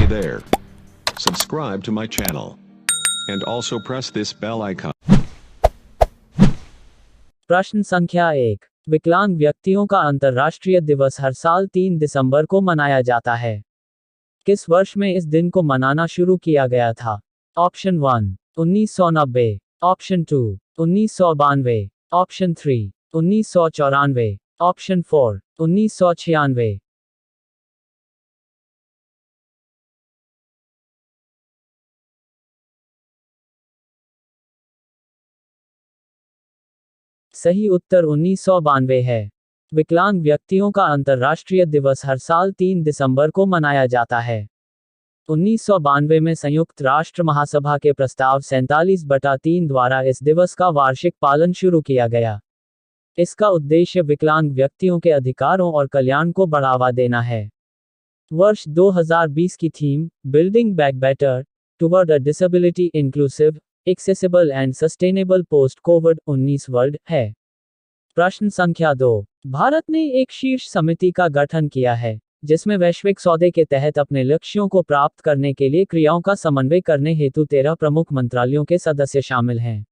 there. Subscribe to my channel. And also press this bell icon. प्रश्न संख्या 1। विकलांग व्यक्तियों का अंतर्राष्ट्रीय दिवस हर साल 3 दिसंबर को मनाया जाता है। किस वर्ष में इस दिन को मनाना शुरू किया गया था? Option 1 1990, option 2 1992, option 3 1994, option 4 1996। सही उत्तर 1992 है। विकलांग व्यक्तियों का अंतर्राष्ट्रीय दिवस हर साल 3 दिसंबर को मनाया जाता है। 1992 में संयुक्त राष्ट्र महासभा के प्रस्ताव 47/3 द्वारा इस दिवस का वार्षिक पालन शुरू किया गया। इसका उद्देश्य विकलांग व्यक्तियों के अधिकारों और कल्याण को बढ़ावा देना है। वर्ष 2020 की theme building back better toward a disability inclusive accessible and sustainable post covid world है। प्रश्न संख्या 2। भारत ने एक शीर्ष समिति का गठन किया है, जिसमें वैश्विक सौदे के तहत अपने लक्ष्यों को प्राप्त करने के लिए क्रियाओं का समन्वय करने हेतु 13 प्रमुख मंत्रालयों के सदस्य शामिल हैं।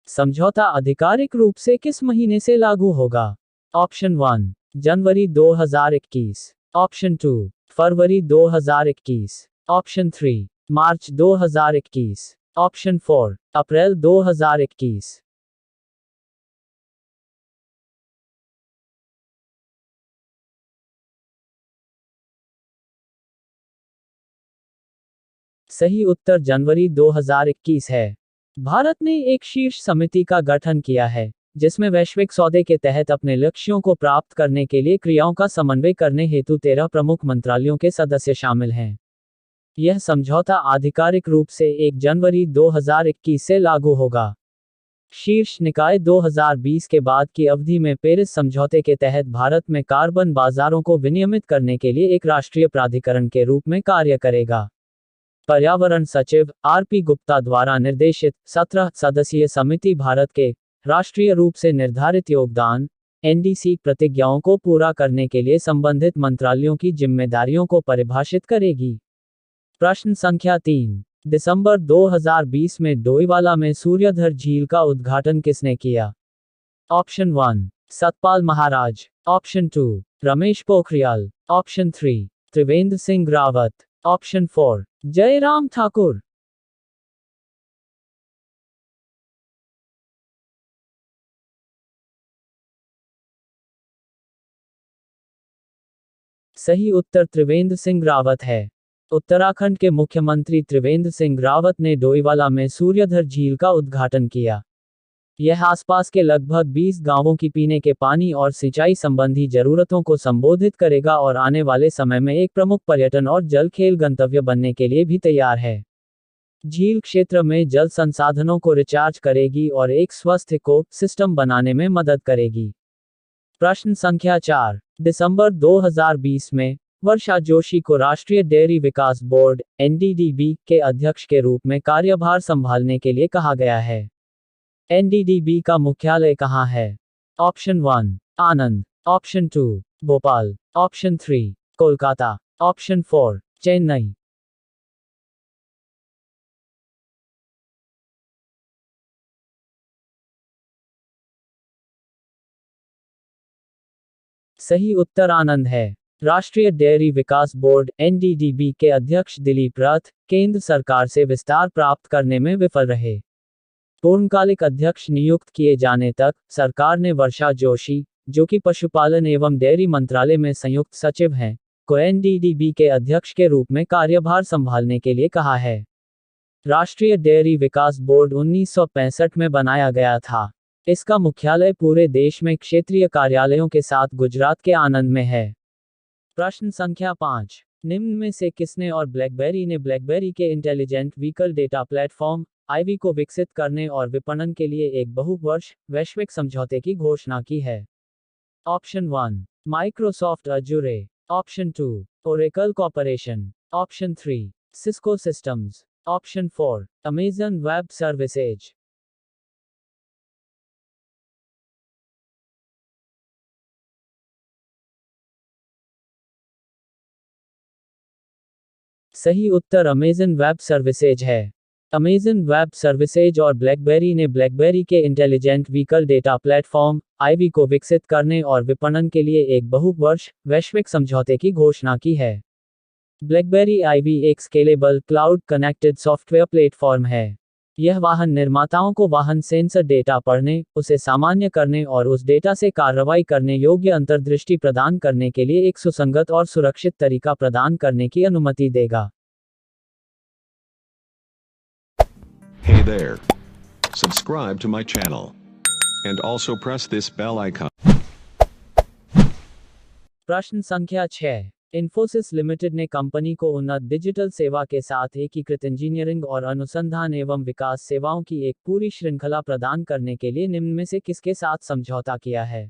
समझौता आधिकारिक रूप से किस महीने से लागू होगा? ऑप्शन 1 जनवरी 2021, ऑप्शन 2 फरवरी 2021, ऑप्शन 3 मार्च 2021, ऑप्शन 4 अप्रैल 2021। सही उत्तर जनवरी 2021 है। भारत ने एक शीर्ष समिति का गठन किया है, जिसमें वैश्विक सौदे के तहत अपने लक्ष्यों को प्राप्त करने के लिए क्रियाओं का समन्वय करने हेतु 13 प्रमुख मंत्रालयों के सदस्य शामिल हैं। यह समझौता आधिकारिक रूप से 1 जनवरी 2021 से लागू होगा। शीर्ष निकाय 2020 के बाद की अवधि में पेरिस समझौते के तहत भारत में कार्बन बाजारों को विनियमित करने के लिए एक राष्ट्रीय प्राधिकरण के रूप में कार्य करेगा। पर्यावरण सचिव आर.पी. गुप्ता द्वारा निर्देशित 17 सदस्यीय समिति भारत के राष्ट्रीय रूप से निर्धारित योगदान एनडीसी प्रतिज्ञाओं को पूरा करने के लिए संबंधित मंत्रालयों की जिम्मेदारियों को परिभाषित करेगी। प्रश्न संख्या 3। दिसंबर 2020 में डोईवाला में सूर्यधर झील का उद्घाटन किसने किया? Option 1 Satpal Maharaj, option 2 Ramesh Pokhriyal, option 3 Trivendra Singh Rawat, option 4 Jairam Thakur. सही उत्तर त्रिवेंद्र सिंह रावत है। उत्तराखंड के मुख्यमंत्री त्रिवेंद्र सिंह रावत ने डोईवाला में सूर्यधर झील का उद्घाटन किया। यह आसपास के लगभग 20 गांवों की पीने के पानी और सिंचाई संबंधी जरूरतों को संबोधित करेगा और आने वाले समय में एक प्रमुख पर्यटन और जल खेल गंतव्य बनने के लिए भी तैयार है। झील क्षेत्र में जल संसाधनों को रिचार्ज करेगी और एक स्वस्थ इको सिस्टम बनाने में मदद करेगी। प्रश्न संख्या 4। दिसंबर 2020 में वर्षा जोशी को राष्ट्रीय डेयरी विकास बोर्ड एनडीडीबी के अध्यक्ष के रूप में कार्यभार संभालने के लिए कहा गया है। एनडीडीबी का मुख्यालय कहाँ है? Option 1 Anand, option 2 Bhopal, option 3 Kolkata, option 4 Chennai. सही उत्तर आनंद है। राष्ट्रीय डेयरी विकास बोर्ड एनडीडीबी के अध्यक्ष दिलीप रथ केंद्र सरकार से विस्तार प्राप्त करने में विफल रहे। पूर्णकालिक अध्यक्ष नियुक्त किए जाने तक सरकार ने वर्षा जोशी, जो कि पशुपालन एवं डेयरी मंत्रालय में संयुक्त सचिव हैं, को एनडीडीबी के अध्यक्ष के रूप में कार्यभार संभालने के लिए कहा है। राष्ट्रीय डेयरी विकास बोर्ड 1965 में बनाया गया था। इसका मुख्यालय पूरे देश में क्षेत्रीय कार्यालयों के साथ गुजरात के आनंद में है। प्रश्न संख्या 5। निम्न में से किसने और ब्लैकबेरी ने ब्लैकबेरी के intelligent vehicle data platform IV को विकसित करने और विपणन के लिए एक बहुवर्ष वैश्विक समझौते की घोषणा की है? Option 1 Microsoft Azure, option 2 Oracle Corporation, option 3 Cisco Systems, option 4 Amazon Web Services. सही उत्तर अमेज़न वेब सर्विसेज है। अमेज़न वेब सर्विसेज और ब्लैकबेरी ने ब्लैकबेरी के intelligent vehicle data platform IV को विकसित करने और विपणन के लिए एक बहुवर्ष वैश्विक समझौते की घोषणा की है। ब्लैकबेरी आईवी एक scalable cloud connected software platform है। यह वाहन निर्माताओं को वाहन सेंसर डेटा पढ़ने, उसे सामान्य करने और उस डेटा से कार्रवाई करने योग्य अंतर्दृष्टि प्रदान करने के लिए एक सुसंगत और सुरक्षित तरीका प्रदान करने की अनुमति देगा। Hey there. Subscribe to my channel. And also press this bell icon. प्रश्न संख्या 6। इन्फोसिस लिमिटेड ने कंपनी को उन्नत डिजिटल सेवा के साथ एकीकृत इंजीनियरिंग और अनुसंधान एवं विकास सेवाओं की एक पूरी श्रृंखला प्रदान करने के लिए निम्न में से किसके साथ समझौता किया है?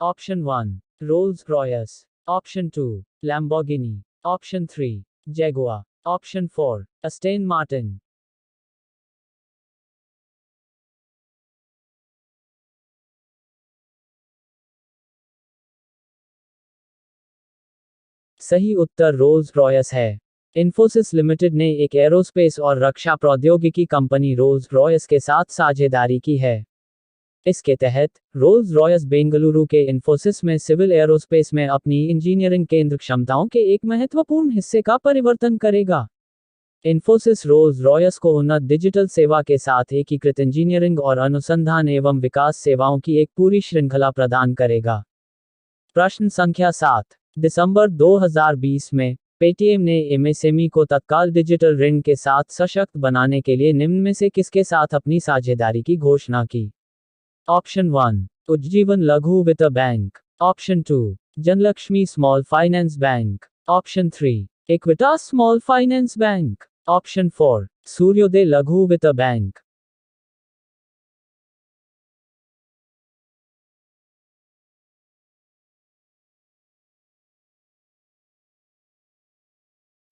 Option 1 Rolls Royce, option 2 Lamborghini, option 3 Jaguar, option 4 Aston Martin. सही उत्तर रोल्स रॉयस है। इन्फोसिस लिमिटेड ने एक एरोस्पेस और रक्षा प्रौद्योगिकी कंपनी रोल्स रॉयस के साथ साझेदारी की है। इसके तहत रोल्स रॉयस बेंगलुरु के इन्फोसिस में सिविल एरोस्पेस में अपनी इंजीनियरिंग केंद्र क्षमताओं के एक महत्वपूर्ण हिस्से का परिवर्तन करेगा। इन्फोसिस रोल्स रॉयस को उन्नत डिजिटल सेवा के साथ एकीकृत इंजीनियरिंग और अनुसंधान एवं विकास सेवाओं की एक पूरी श्रृंखला प्रदान करेगा। प्रश्न संख्या 7। दिसंबर 2020 में पेटीएम ने एमएसएमई को तत्काल डिजिटल ऋण के साथ सशक्त बनाने के लिए निम्न में से किसके साथ अपनी साझेदारी की घोषणा की? ऑप्शन 1 उज्जीवन लघु वित्त bank, option 2 Janalakshmi small finance bank, option 3 Equitas small finance bank, option 4 Suryoday लघु वित्त बैंक।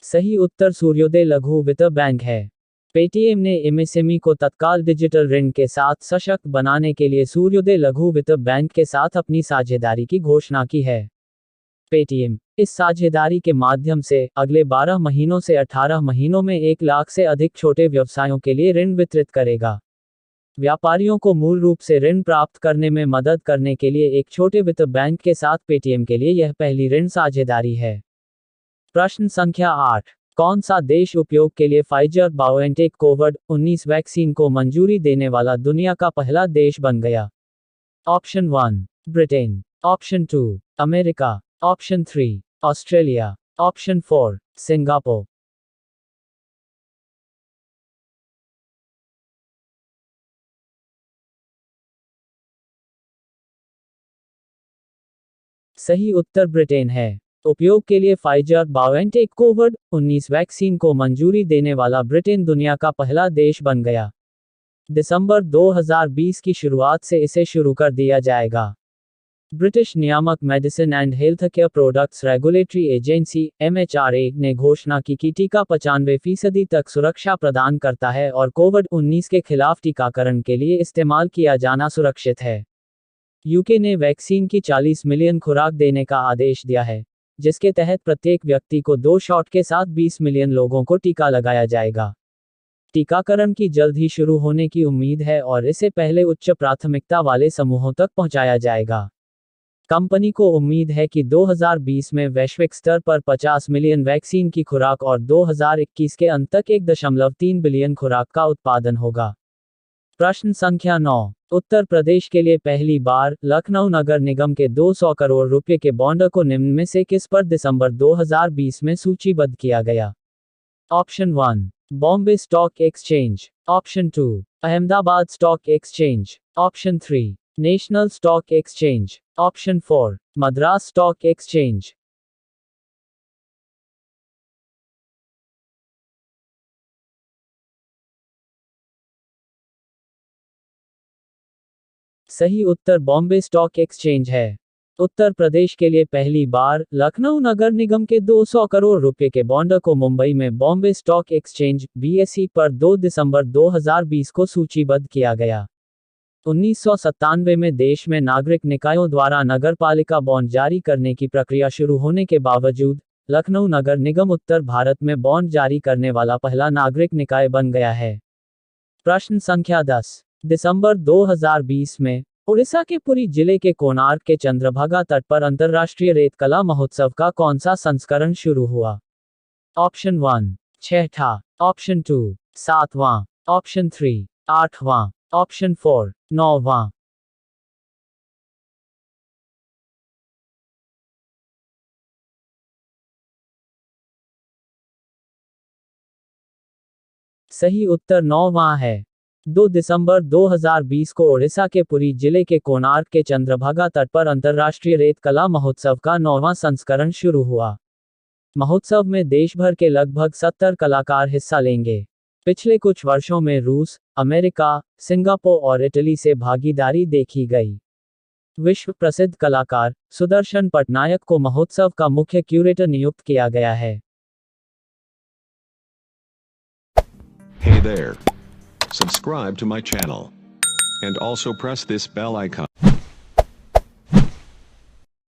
सही उत्तर सूर्योदय लघु वित्त बैंक है। पेटीएम ने एमएसएमई को तत्काल डिजिटल ऋण के साथ सशक्त बनाने के लिए सूर्योदय लघु वित्त बैंक के साथ अपनी साझेदारी की घोषणा की है। पेटीएम इस साझेदारी के माध्यम से अगले 12 महीनों से 18 महीनों में 1 लाख से अधिक छोटे व्यवसायों के लिए ऋण वितरित करेगा। व्यापारियों को मूल रूप से ऋण प्राप्त करने में मदद करने के लिए एक छोटे वित्त बैंक के साथ पेटीएम के लिए यह पहली ऋण साझेदारी है। प्रश्न संख्या 8। कौन सा देश उपयोग के लिए फाइजर बायोएनटेक कोविड-19 वैक्सीन को मंजूरी देने वाला दुनिया का पहला देश बन गया? Option 1 Britain, option 2 America, option 3 Australia, option 4 Singapore. सही उत्तर ब्रिटेन है। उपयोग के लिए फाइजर बायोएनटेक कोविड-19 वैक्सीन को मंजूरी देने वाला ब्रिटेन दुनिया का पहला देश बन गया। दिसंबर 2020 की शुरुआत से इसे शुरू कर दिया जाएगा। ब्रिटिश नियामक medicine and health care products regulatory agency (MHRA) ने घोषणा की कि टीका 95% तक सुरक्षा प्रदान करता है और कोविड-19 के खिलाफ टीकाकरण के लिए इस्तेमाल किया जाना सुरक्षित है। यूके ने वैक्सीन की 40 मिलियन खुराक देने का आदेश दिया है, जिसके तहत प्रत्येक व्यक्ति को 2 शॉट के साथ 20 मिलियन लोगों को टीका लगाया जाएगा। टीकाकरण की जल्द ही शुरू होने की उम्मीद है और इसे पहले उच्च प्राथमिकता वाले समूहों तक पहुंचाया जाएगा। कंपनी को उम्मीद है कि 2020 में वैश्विक स्तर पर 50 मिलियन वैक्सीन की खुराक और 2021 के अंत तक 1.3 बिलियन खुराक का उत्पादन होगा। प्रश्न संख्या 9। उत्तर प्रदेश के लिए पहली बार लखनऊ नगर निगम के 200 करोड़ रुपए के बॉन्ड को निम्न में से किस पर दिसंबर 2020 में सूचीबद्ध किया गया? Option 1 Bombay stock exchange, option 2 Ahmedabad stock exchange, option 3 national stock exchange, option 4 Madras stock exchange. सही उत्तर बॉम्बे स्टॉक एक्सचेंज है। उत्तर प्रदेश के लिए पहली बार लखनऊ नगर निगम के 200 करोड़ रुपए के बॉन्ड को मुंबई में बॉम्बे स्टॉक एक्सचेंज (BSE) पर 2 दिसंबर 2020 को सूचीबद्ध किया गया। 1997 में देश में नागरिक निकायों द्वारा नगरपालिका बॉन्ड जारी करने की प्रक्रिया शुरू होने के बावजूद लखनऊ नगर निगम उत्तर भारत में बॉन्ड जारी करने वाला पहला नागरिक निकाय बन गया है। प्रश्न संख्या 10। दिसंबर 2020 में उड़ीसा के पुरी जिले के कोणार्क के चंद्रभागा तट पर अंतर्राष्ट्रीय रेत कला महोत्सव का कौन सा संस्करण शुरू हुआ? ऑप्शन 1 6ठा, ऑप्शन 2 7वां, ऑप्शन 3 8वां, ऑप्शन 4 9वां। सही उत्तर 9वां है। 2 दिसंबर 2020 को ओडिशा के पुरी जिले के कोणार्क के चंद्रभागा तट पर अंतर्राष्ट्रीय रेत कला महोत्सव का 9वां संस्करण शुरू हुआ। महोत्सव में देश भर के लगभग 70 कलाकार हिस्सा लेंगे। पिछले कुछ वर्षों में रूस, अमेरिका, सिंगापुर और इटली से भागीदारी देखी गई। विश्व प्रसिद्ध कलाकार सुदर्शन पटनायक को महोत्सव का मुख्य क्यूरेटर नियुक्त किया गया है। Hey there. Subscribe to my channel. And also press this bell icon.